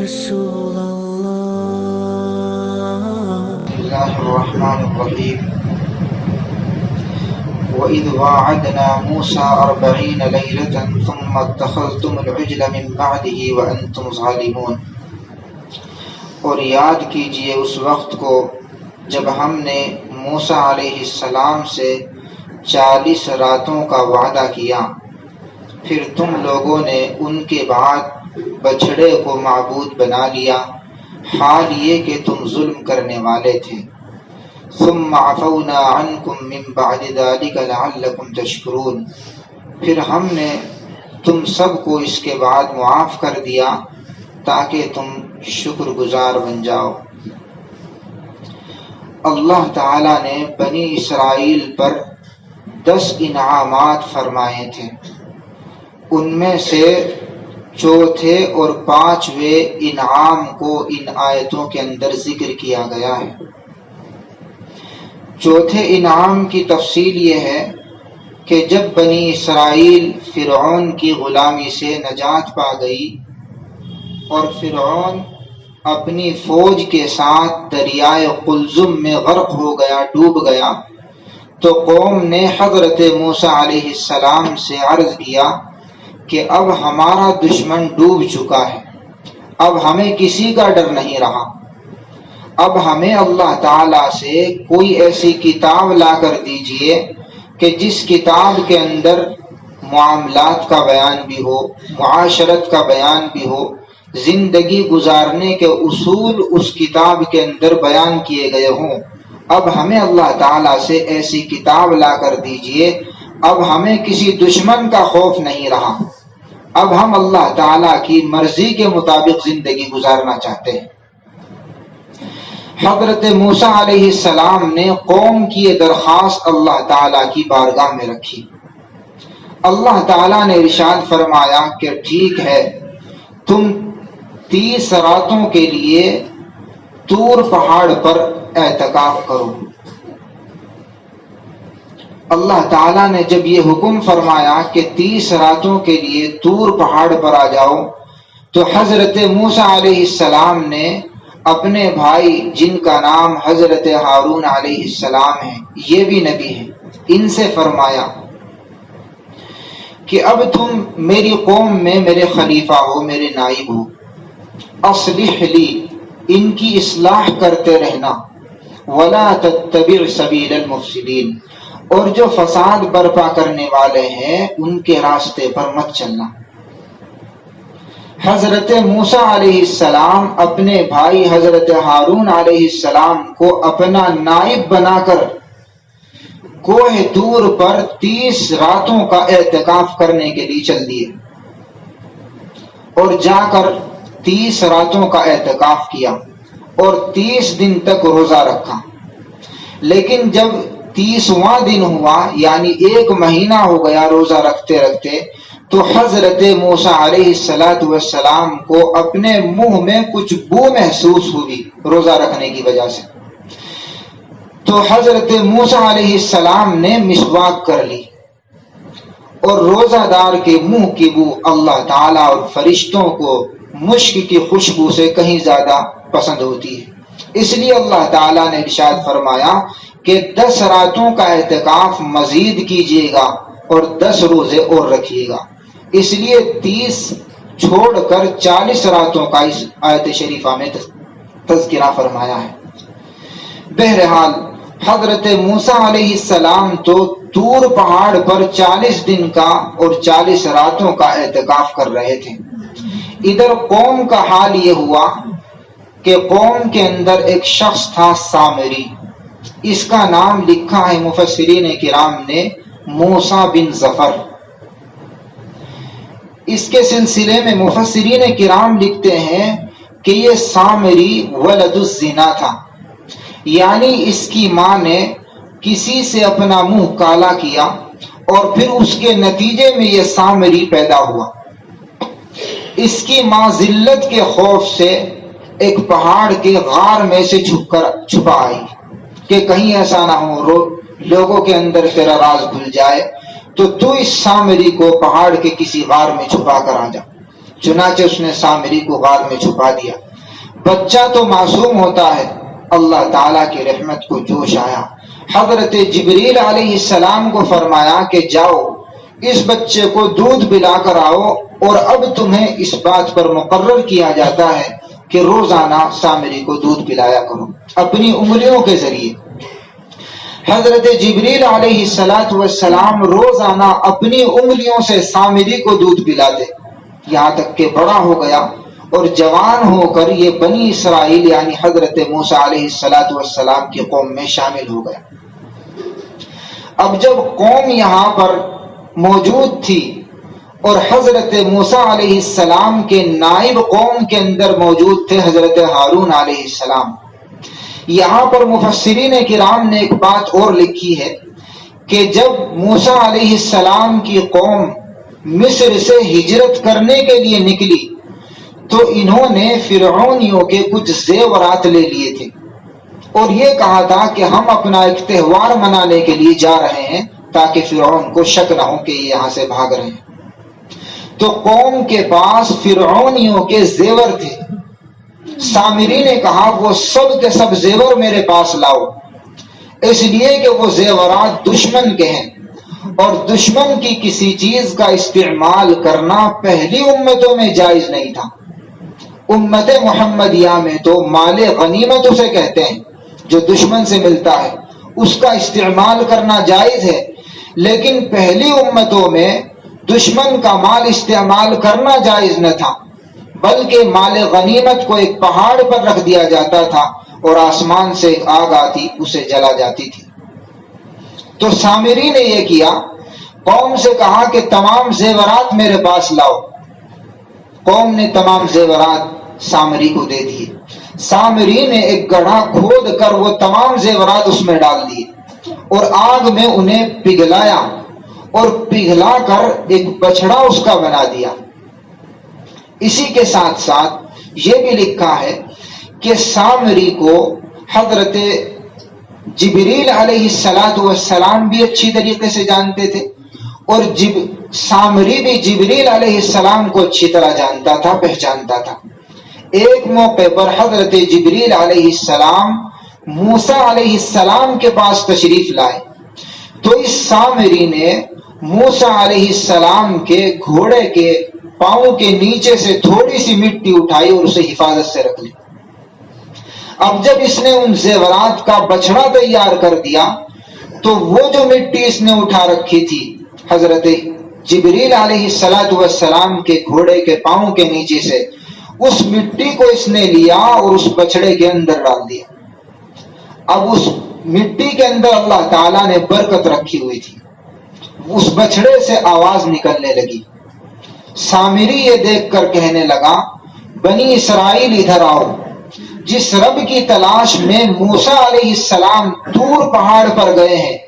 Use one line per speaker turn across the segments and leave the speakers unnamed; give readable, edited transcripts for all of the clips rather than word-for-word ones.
رسول الله.
بسم الله الرحمن الرحيم. وَإِذْ وَاعَدْنَا مُوسَىٰ 40 لَيْلَةً ثُمَّ اتَّخَذْتُمُ الْعِجْلَ مِن بَعْدِهِ وَأَنْتُمْ ظَالِمُونَ۔ اور یاد کیجئے اس وقت کو جب ہم نے موسیٰ علیہ السلام سے 40 راتوں کا وعدہ کیا، پھر تم لوگوں نے ان کے بعد بچھڑے کو معبود بنا لیا، حال یہ کہ تم ظلم کرنے والے تھے۔ ثم عفونا عنکم من بعد ذلك لعلکم تشکرون، پھر ہم نے تم سب کو اس کے بعد معاف کر دیا تاکہ تم شکر گزار بن جاؤ۔ اللہ تعالیٰ نے بنی اسرائیل پر 10 انعامات فرمائے تھے، ان میں سے چوتھے اور 5ویں انعام کو ان آیتوں کے اندر ذکر کیا گیا ہے۔ چوتھے انعام کی تفصیل یہ ہے کہ جب بنی اسرائیل فرعون کی غلامی سے نجات پا گئی اور فرعون اپنی فوج کے ساتھ دریائے قلزم میں غرق ہو گیا، ڈوب گیا، تو قوم نے حضرت موسیٰ علیہ السلام سے عرض کیا کہ اب ہمارا دشمن ڈوب چکا ہے، اب ہمیں کسی کا ڈر نہیں رہا، اب ہمیں اللہ تعالیٰ سے کوئی ایسی کتاب لا کر دیجئے کہ جس کتاب کے اندر معاملات کا بیان بھی ہو، معاشرت کا بیان بھی ہو، زندگی گزارنے کے اصول اس کتاب کے اندر بیان کیے گئے ہوں۔ اب ہمیں اللہ تعالیٰ سے ایسی کتاب لا کر دیجئے، اب ہمیں کسی دشمن کا خوف نہیں رہا، اب ہم اللہ تعالیٰ کی مرضی کے مطابق زندگی گزارنا چاہتے ہیں۔ حضرت موسیٰ علیہ السلام نے قوم کی یہ درخواست اللہ تعالیٰ کی بارگاہ میں رکھی۔ اللہ تعالیٰ نے ارشاد فرمایا کہ ٹھیک ہے، تم 30 راتوں کے لیے طور پہاڑ پر اعتکاف کرو۔ اللہ تعالیٰ نے جب یہ حکم فرمایا کہ 30 راتوں کے لیے طور پہاڑ پر آ جاؤ، تو حضرت موسیٰ علیہ السلام نے اپنے بھائی جن کا نام حضرت ہارون علیہ السلام ہے، یہ بھی نبی ہیں، ان سے فرمایا کہ اب تم میری قوم میں میرے خلیفہ ہو، میرے نائب ہو، اصلح لی، ان کی اصلاح کرتے رہنا، ولا تتبع سبیل المفسدین، اور جو فساد برپا کرنے والے ہیں ان کے راستے پر مت چلنا۔ حضرت موسیٰ علیہ السلام اپنے بھائی حضرت ہارون علیہ السلام کو اپنا نائب بنا کر کوہ طور پر 30 راتوں کا اعتکاف کرنے کے لیے چل دیے اور جا کر 30 راتوں کا اعتکاف کیا اور 30 دن تک روزہ رکھا۔ لیکن جب 30واں دن ہوا، یعنی 1 مہینہ ہو گیا روزہ رکھتے رکھتے، تو حضرت موسیٰ علیہ السلام کو اپنے منہ میں کچھ بو محسوس ہوئی روزہ رکھنے کی وجہ سے، تو حضرت موسیٰ علیہ السلام نے مسواک کر لی، اور روزہ دار کے منہ کی بو اللہ تعالیٰ اور فرشتوں کو مشک کی خوشبو سے کہیں زیادہ پسند ہوتی ہے، اس لیے اللہ تعالیٰ نے ارشاد فرمایا کہ 10 راتوں کا اعتکاف مزید کیجیے گا اور 10 روزے اور رکھیے گا، اس لیے 30 چھوڑ کر 40 راتوں کا اس آیت شریفہ میں تذکرہ فرمایا ہے۔ بہرحال حضرت موسیٰ علیہ السلام تو طور پہاڑ پر 40 دن کا اور 40 راتوں کا اعتکاف کر رہے تھے۔ ادھر قوم کا حال یہ ہوا کہ قوم کے اندر ایک شخص تھا سامری، اس کا نام لکھا ہے مفسرین کرام نے موسیٰ بن ظفر۔ اس کے سلسلے میں مفسرین کرام لکھتے ہیں کہ یہ سامری ولد الزنا تھا، یعنی اس کی ماں نے کسی سے اپنا منہ کالا کیا اور پھر اس کے نتیجے میں یہ سامری پیدا ہوا۔ اس کی ماں ذلت کے خوف سے ایک پہاڑ کے غار میں سے چھپا آئی کہ کہیں ایسا نہ ہو لوگوں کے اندر تیرا راز بھول جائے، تو اس سامری کو پہاڑ کے کسی غار میں چھپا کر آ جا۔ چنانچہ اس نے سامری کو غار میں چھپا دیا۔ بچہ تو معصوم ہوتا ہے، اللہ تعالیٰ کی رحمت کو جوش آیا، حضرت جبریل علیہ السلام کو فرمایا کہ جاؤ اس بچے کو دودھ پلا کر آؤ، اور اب تمہیں اس بات پر مقرر کیا جاتا ہے کہ روزانہ سامری کو دودھ پلایا کرو اپنی انگلیوں کے ذریعے۔ حضرت جبریل علیہ السلام روزانہ اپنی انگلیوں سے سامری کو دودھ پلاتے، یہاں تک کہ بڑا ہو گیا اور جوان ہو کر یہ بنی اسرائیل یعنی حضرت موسیٰ علیہ السلام کی قوم میں شامل ہو گیا۔ اب جب قوم یہاں پر موجود تھی اور حضرت موسیٰ علیہ السلام کے نائب قوم کے اندر موجود تھے حضرت ہارون علیہ السلام، یہاں پر مفسرین کرام نے ایک بات اور لکھی ہے کہ جب موسیٰ علیہ السلام کی قوم مصر سے ہجرت کرنے کے لیے نکلی تو انہوں نے فرعونیوں کے کچھ زیورات لے لیے تھے اور یہ کہا تھا کہ ہم اپنا ایک تہوار منانے کے لیے جا رہے ہیں تاکہ فرعون کو شک نہ ہو کہ یہ یہاں سے بھاگ رہے ہیں۔ تو قوم کے پاس فرعونیوں کے زیور تھے، سامری نے کہا وہ سب کے سب زیور میرے پاس لاؤ، اس لیے کہ وہ زیورات دشمن کے ہیں اور دشمن کی کسی چیز کا استعمال کرنا پہلی امتوں میں جائز نہیں تھا۔ امت محمدیہ میں تو مال غنیمت اسے کہتے ہیں جو دشمن سے ملتا ہے، اس کا استعمال کرنا جائز ہے، لیکن پہلی امتوں میں دشمن کا مال استعمال کرنا جائز نہ تھا، بلکہ مال غنیمت کو ایک پہاڑ پر رکھ دیا جاتا تھا اور آسمان سے ایک آگ آتی اسے جلا جاتی تھی۔ تو سامری نے یہ کیا، قوم سے کہا کہ تمام زیورات میرے پاس لاؤ۔ قوم نے تمام زیورات سامری کو دے دیے۔ سامری نے ایک گڑھا کھود کر وہ تمام زیورات اس میں ڈال دیے اور آگ میں انہیں پگھلایا اور پگھلا کر ایک بچڑا اس کا بنا دیا۔ اسی کے ساتھ ساتھ یہ بھی لکھا ہے کہ سامری کو حضرت جبریل علیہ السلام بھی اچھی طریقے سے جانتے تھے اور سامری بھی جبریل علیہ السلام کو اچھی طرح جانتا تھا، پہچانتا تھا۔ ایک موقع پر حضرت جبریل علیہ السلام موسیٰ علیہ السلام کے پاس تشریف لائے تو اس سامری نے موسیٰ علیہ السلام کے گھوڑے کے پاؤں کے نیچے سے تھوڑی سی مٹی اٹھائی اور اسے حفاظت سے رکھ لی۔ اب جب اس نے ان زیورات کا بچڑا تیار کر دیا تو وہ جو مٹی اس نے اٹھا رکھی تھی حضرت جبریل علیہ السلام کے گھوڑے کے پاؤں کے نیچے سے، اس مٹی کو اس نے لیا اور اس بچڑے کے اندر ڈال دیا۔ اب اس مٹی کے اندر اللہ تعالیٰ نے برکت رکھی ہوئی تھی، اس بچڑے سے آواز نکلنے لگی۔ سامری یہ دیکھ کر کہنے لگا بنی اسرائیل ادھر آؤ، جس رب کی تلاش میں موسیٰ علیہ السلام دور پہاڑ پر گئے ہیں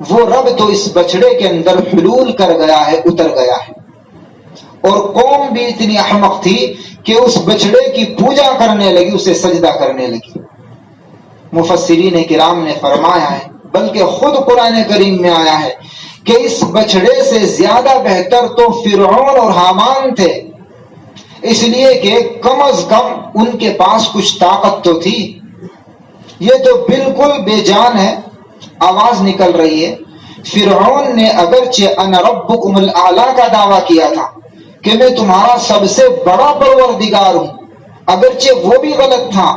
وہ رب تو اس بچڑے کے اندر حلول کر گیا ہے، اتر گیا ہے۔ اور قوم بھی اتنی احمق تھی کہ اس بچڑے کی پوجا کرنے لگی، اسے سجدہ کرنے لگی۔ مفسرین کرام نے فرمایا ہے، بلکہ خود قرآن کریم میں آیا ہے کہ اس بچڑے سے زیادہ بہتر تو فرعون اور حامان تھے، اس لیے کہ کم از کم ان کے پاس کچھ طاقت تو تھی۔ یہ تو بالکل بے جان ہے، آواز نکل رہی ہے۔ فرعون نے اگرچہ انا ربکم الاعلی کا دعویٰ کیا تھا کہ میں تمہارا سب سے بڑا پروردگار ہوں، اگرچہ وہ بھی غلط تھا،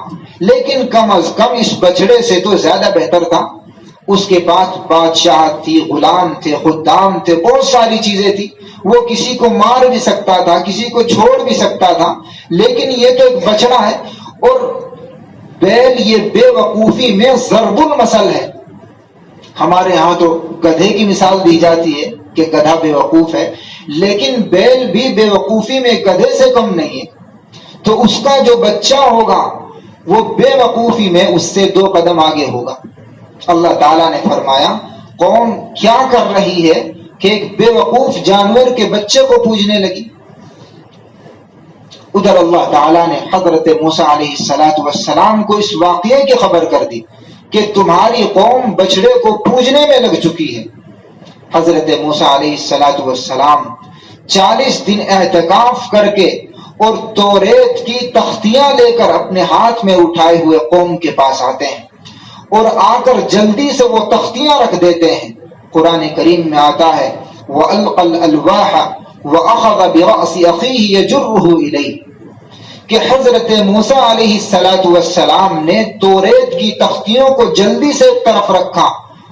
لیکن کم از کم اس بچڑے سے تو زیادہ بہتر تھا۔ اس کے پاس بادشاہ تھی، غلام تھے، خدام تھے، بہت ساری چیزیں تھی، وہ کسی کو مار بھی سکتا تھا، کسی کو چھوڑ بھی سکتا تھا، لیکن یہ تو ایک بچڑا ہے۔ اور بیل یہ بے وقوفی میں ضرب المثل ہے۔ ہمارے ہاں تو گدھے کی مثال دی جاتی ہے کہ گدھا بے وقوف ہے، لیکن بیل بھی بے وقوفی میں گدھے سے کم نہیں ہے۔ تو اس کا جو بچہ ہوگا وہ بے وقوفی میں اس سے 2 قدم آگے ہوگا۔ اللہ تعالیٰ نے فرمایا قوم کیا کر رہی ہے کہ ایک بے وقوف جانور کے بچے کو پوجنے لگی۔ ادھر اللہ تعالیٰ نے حضرت موسیٰ علیہ السلام کو اس واقعے کی خبر کر دی کہ تمہاری قوم بچڑے کو پوجنے میں لگ چکی ہے۔ حضرت موسیٰ علیہ السلام 40 دن اعتکاف کر کے اور توریت کی تختیاں لے کر اپنے ہاتھ میں اٹھائے ہوئے قوم کے پاس آتے ہیں اور آ کر جلدی سے وہ تختیاں رکھ دیتے ہیں۔ قرآن کریم میں آتا ہے وَأَلْقَى الْأَلْوَاحَ وَأَخَذَ بِرَأْسِ أَخِيهِ يَجُرُّهُ إِلَيْهِ کہ حضرت موسیٰ علیہ السلام نے توریت کی تختیوں کو جلدی سے ایک طرف رکھا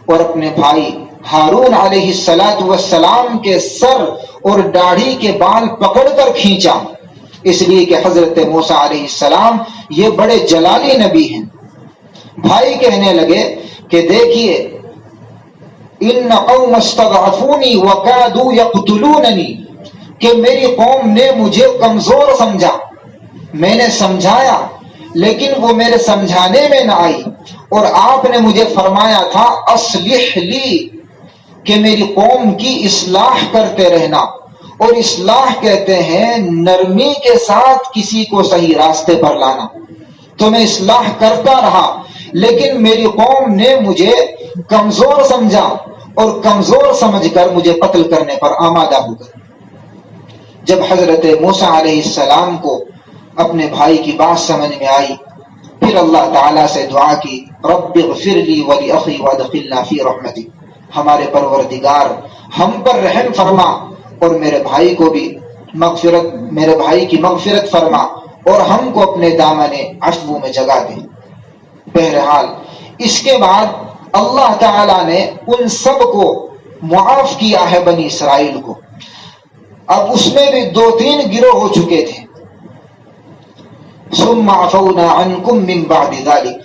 اور اپنے بھائی ہارون علیہ السلام کے سر اور داڑھی کے بال پکڑ کر کھینچا، اس لیے کہ حضرت موسیٰ علیہ السلام یہ بڑے جلالی نبی ہیں۔ بھائی کہنے لگے کہ دیکھیے ان قوم استضعفونی وکادوا یقتلوننی، کہ میری قوم نے مجھے کمزور سمجھا، میں نے سمجھایا لیکن وہ میرے سمجھانے میں نہ آئی، اور آپ نے مجھے فرمایا تھا اصلح لی، کہ میری قوم کی اصلاح کرتے رہنا، اور اصلاح کہتے ہیں نرمی کے ساتھ کسی کو صحیح راستے پر لانا۔ تو میں اصلاح کرتا رہا لیکن میری قوم نے مجھے کمزور سمجھا اور کمزور سمجھ کر مجھے قتل کرنے پر آمادہ ہو گئے۔ جب حضرت موسیٰ علیہ السلام کو اپنے بھائی کی بات سمجھ میں آئی، پھر اللہ تعالیٰ سے دعا کی رب اغفر لی ولی وادخلنا فی رحمتک، ہمارے پروردگار ہم پر رحم فرما اور میرے بھائی کو بھی میرے بھائی کی مغفرت فرما اور ہم کو اپنے دامن عفو میں جگہ دے۔ بہرحال اس کے بعد اللہ تعالیٰ نے ان سب کو معاف کیا ہے، بنی اسرائیل کو۔ اب اس میں بھی 2-3 گروہ ہو چکے تھے۔ ثم عفونا عنکم من بعد ذلک،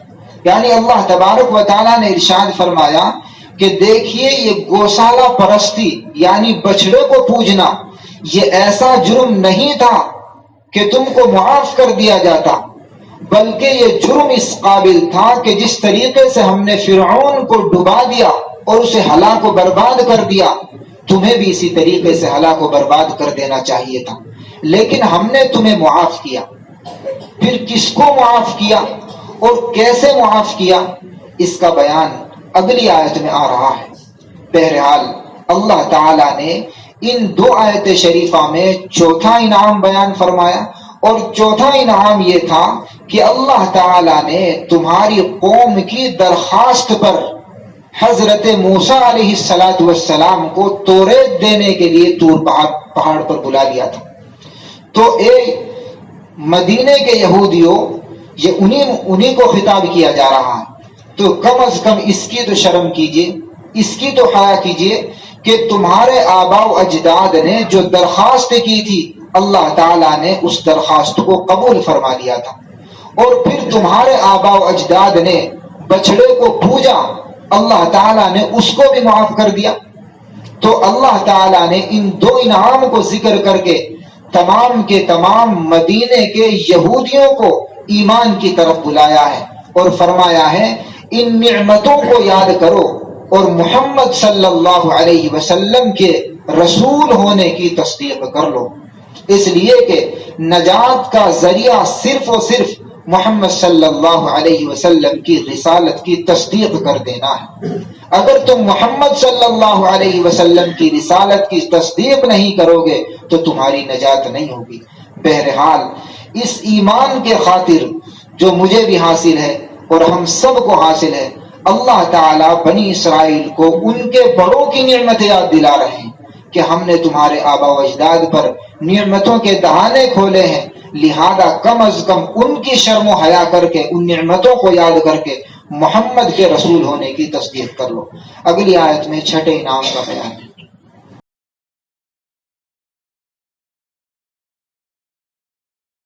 یعنی اللہ تبارک و تعالیٰ نے ارشاد فرمایا کہ دیکھیے یہ گوشالہ پرستی یعنی بچڑے کو پوجنا یہ ایسا جرم نہیں تھا کہ تم کو معاف کر دیا جاتا، بلکہ یہ جرم اس قابل تھا کہ جس طریقے سے ہم نے فرعون کو ڈبا دیا اور اسے ہلاک و برباد کر دیا، تمہیں بھی اسی طریقے سے ہلاک و برباد کر دینا چاہیے تھا، لیکن ہم نے تمہیں معاف کیا۔ پھر کس کو معاف کیا اور کیسے معاف کیا، اس کا بیان اگلی آیت میں آ رہا ہے۔ بہرحال اللہ تعالیٰ نے ان 2 آیت شریفہ میں چوتھا انعام بیان فرمایا، اور چوتھا انعام یہ تھا کہ اللہ تعالیٰ نے تمہاری قوم کی درخواست پر حضرت موسیٰ علیہ السلام کو توریت دینے کے لیے طور پہاڑ پر بلا لیا تھا۔ تو مدینے کے یہودیوں، یہ انہی کو خطاب کیا جا رہا ہے، تو کم از کم اس کی تو شرم کیجئے، اس کی تو حیا کیجئے کہ تمہارے آباء و اجداد نے جو درخواست کی تھی اللہ تعالیٰ نے اس درخواست کو قبول فرما لیا تھا، اور پھر تمہارے آباء و اجداد نے بچڑے کو پوجا، اللہ تعالیٰ نے اس کو بھی معاف کر دیا۔ تو اللہ تعالیٰ نے ان 2 انعام کو ذکر کر کے تمام کے تمام مدینے کے یہودیوں کو ایمان کی طرف بلایا ہے اور فرمایا ہے ان نعمتوں کو یاد کرو اور محمد صلی اللہ علیہ وسلم کے رسول ہونے کی تصدیق کر لو، اس لیے کہ نجات کا ذریعہ صرف و صرف محمد صلی اللہ علیہ وسلم کی رسالت کی تصدیق کر دینا ہے۔ اگر تم محمد صلی اللہ علیہ وسلم کی رسالت کی تصدیق نہیں کرو گے تو تمہاری نجات نہیں ہوگی۔ بہرحال اس ایمان کے خاطر جو مجھے بھی حاصل ہے اور ہم سب کو حاصل ہے، اللہ تعالیٰ بنی اسرائیل کو ان کے بڑوں کی نعمت یاد دلا رہے ہیں کہ ہم نے تمہارے آباء و اجداد پر نعمتوں کے دہانے کھولے ہیں، لہذا کم از کم ان کی شرم و حیا کر کے ان نعمتوں کو یاد کر کے محمد کے رسول ہونے کی تصدیق کر لو۔ اگلی آیت میں 6 انعام کا بیان ہے۔